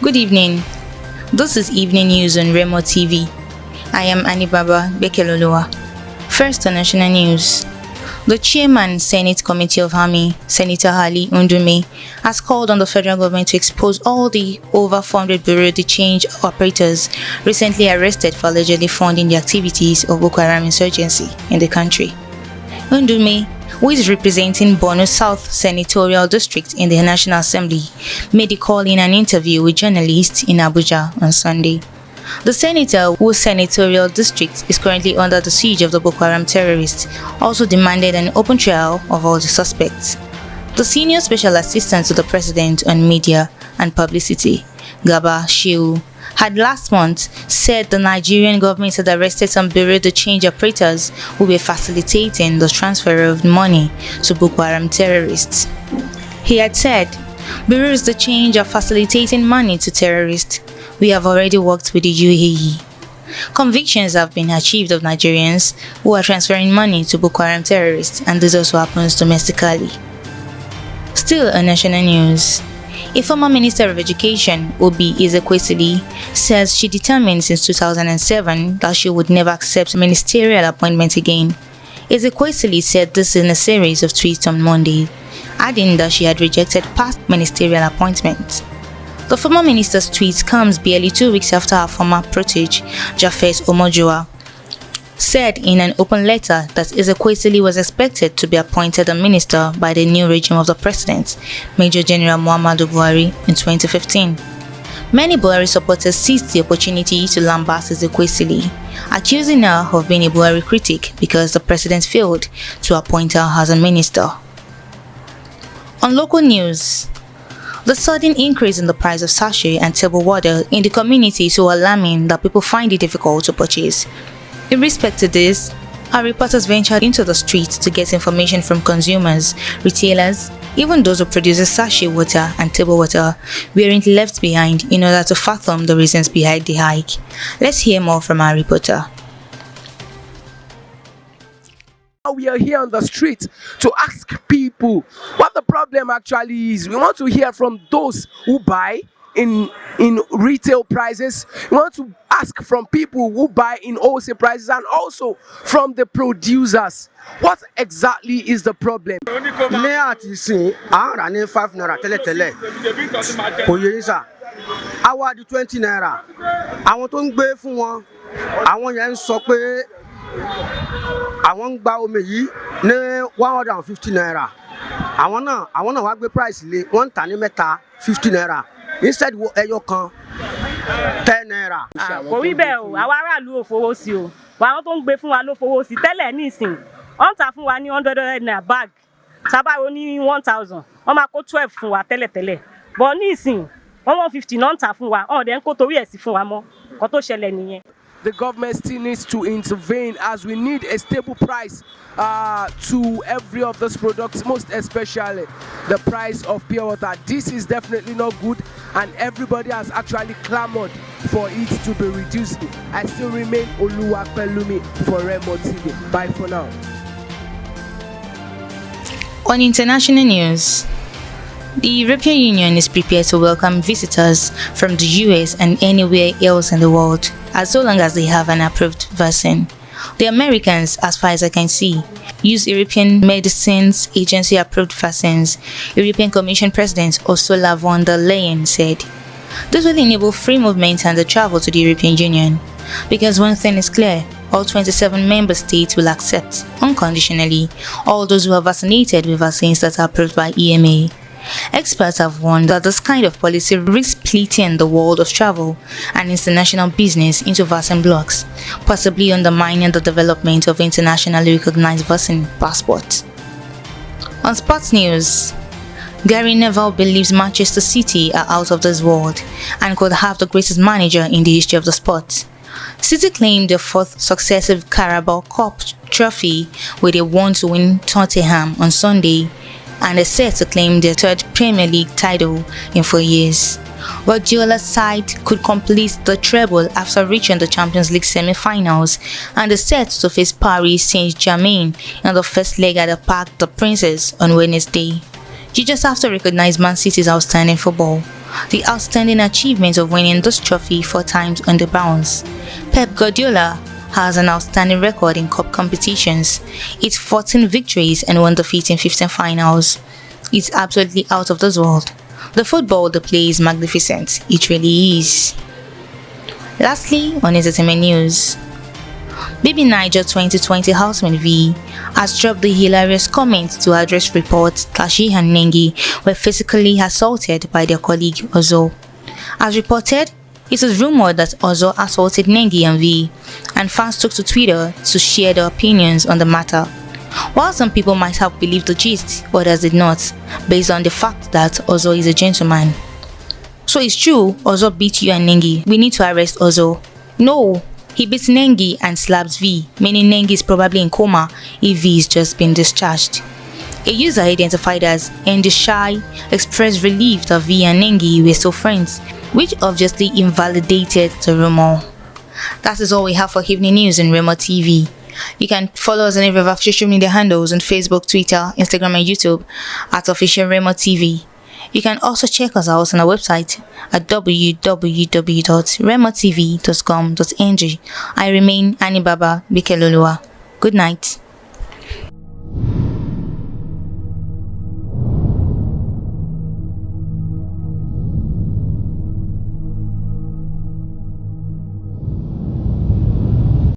Good evening. This is Evening News on Remo TV. I am Anibaba Bekeloloa. First on national news. The chairman, Senate Committee of Army, Senator Ali Ndume, has called on the federal government to expose all the over 400 bureau de change operators recently arrested for allegedly funding the activities of Boko Haram insurgency in the country. Ndume, who is representing Borno South Senatorial District in the National Assembly, made the call in an interview with journalists in Abuja on Sunday. The senator, whose senatorial district is currently under the siege of the Boko Haram terrorists, also demanded an open trial of all the suspects. The senior special assistant to the president on media and publicity, Garba Shehu, had last month said the Nigerian government had arrested some bureau de change operators who were facilitating the transfer of money to Boko Haram terrorists. He had said, "Bureaus de change are facilitating money to terrorists. We have already worked with the UAE. Convictions have been achieved of Nigerians who are transferring money to Boko Haram terrorists, and this also happens domestically." Still on national news, a former Minister of Education, Obi Ezekwesili, says she determined since 2007 that she would never accept ministerial appointment again. Ezekwesili said this in a series of tweets on Monday, adding that she had rejected past ministerial appointments. The former minister's tweet comes barely 2 weeks after her former protege, Jafet Omojoa, said in an open letter that Ezekwesili was expected to be appointed a minister by the new regime of the president, Major General Muhammadu Buhari, in 2015. Many Buhari supporters seized the opportunity to lambast Ezekwesili, accusing her of being a Buhari critic because the president failed to appoint her as a minister. On local news, the sudden increase in the price of sachet and table water in the community is so alarming that people find it difficult to purchase. In respect to this, our reporters ventured into the streets to get information from consumers, retailers, even those who produce sachet water and table water weren't left behind in order to fathom the reasons behind the hike. Let's hear more from our reporter. We are here on the street to ask people what the problem actually is. We want to hear from those who buy in retail prices. We want to ask from people who buy in wholesale prices, and also from the producers. What exactly is the problem? Our 20 naira. I want to buy for one. I want to stop it. I want to buy me 150 naira. I want to work the price. One tiny meter 50 naira. Instead, you can 10 naira. We be our low for us. You want to buy for one low for us. Tell anything. On top of 100 naira bag. Saba only 1,000. On ma ko 12 for wa tele. But anything 150 non ta fún wa. On den ko tori esi fún wa mo. Ko to ṣẹlẹ̀ nìyẹn. The government still needs to intervene, as we need a stable price to every of those products, most especially the price of pure water. This is definitely not good, and everybody has actually clamored for it to be reduced. I still remain Oluwapelumi for Remo TV. Bye for now. On international news, the European Union is prepared to welcome visitors from the US and anywhere else in the world, as long as they have an approved vaccine. The Americans, as far as I can see, use European Medicines Agency approved vaccines, European Commission President Ursula von der Leyen said. This will enable free movement and the travel to the European Union, because one thing is clear: all 27 member states will accept, unconditionally, all those who are vaccinated with vaccines that are approved by EMA. Experts have warned that this kind of policy risks splitting the world of travel and international business into vaccine blocks, possibly undermining the development of internationally recognized vaccine passports. On sports news, Neville believes Manchester City are out of this world and could have the greatest manager in the history of the sport. City claimed their fourth successive Carabao Cup trophy with a 1-win Tottenham on Sunday, and is set to claim their third Premier League title in 4 years. Guardiola's side could complete the treble after reaching the Champions League semi-finals and is set to face Paris Saint-Germain in the first leg at the Parc des Princes on Wednesday. You just have to recognize Man City's outstanding football. The outstanding achievement of winning this trophy 4 times on the bounce. Pep Guardiola has an outstanding record in cup competitions. It's 14 victories and 1 defeat in 15 finals. It's absolutely out of this world. The football they play is magnificent. It really is. Lastly, on entertainment news, BBNaija 2020 houseman V has dropped the hilarious comment to address reports that she and Nengi were physically assaulted by their colleague Ozo. As reported, it was rumored that Ozo assaulted Nengi and V, and fans took to Twitter to share their opinions on the matter. While some people might have believed the gist, others did not, based on the fact that Ozo is a gentleman. So it's true, Ozo beat you and Nengi. We need to arrest Ozo. No, he beats Nengi and slaps V, meaning Nengi is probably in coma if V is just been discharged. A user identified as Shy expressed relief that V and Nengi were still friends, which obviously invalidated the rumor. That is all we have for evening news on Remo TV. You can follow us on any of our social media handles on Facebook, Twitter, Instagram and YouTube at official Remo TV. You can also check us out on our website at www.remotv.com.ng. I remain Anibaba Bikelolua. Good night.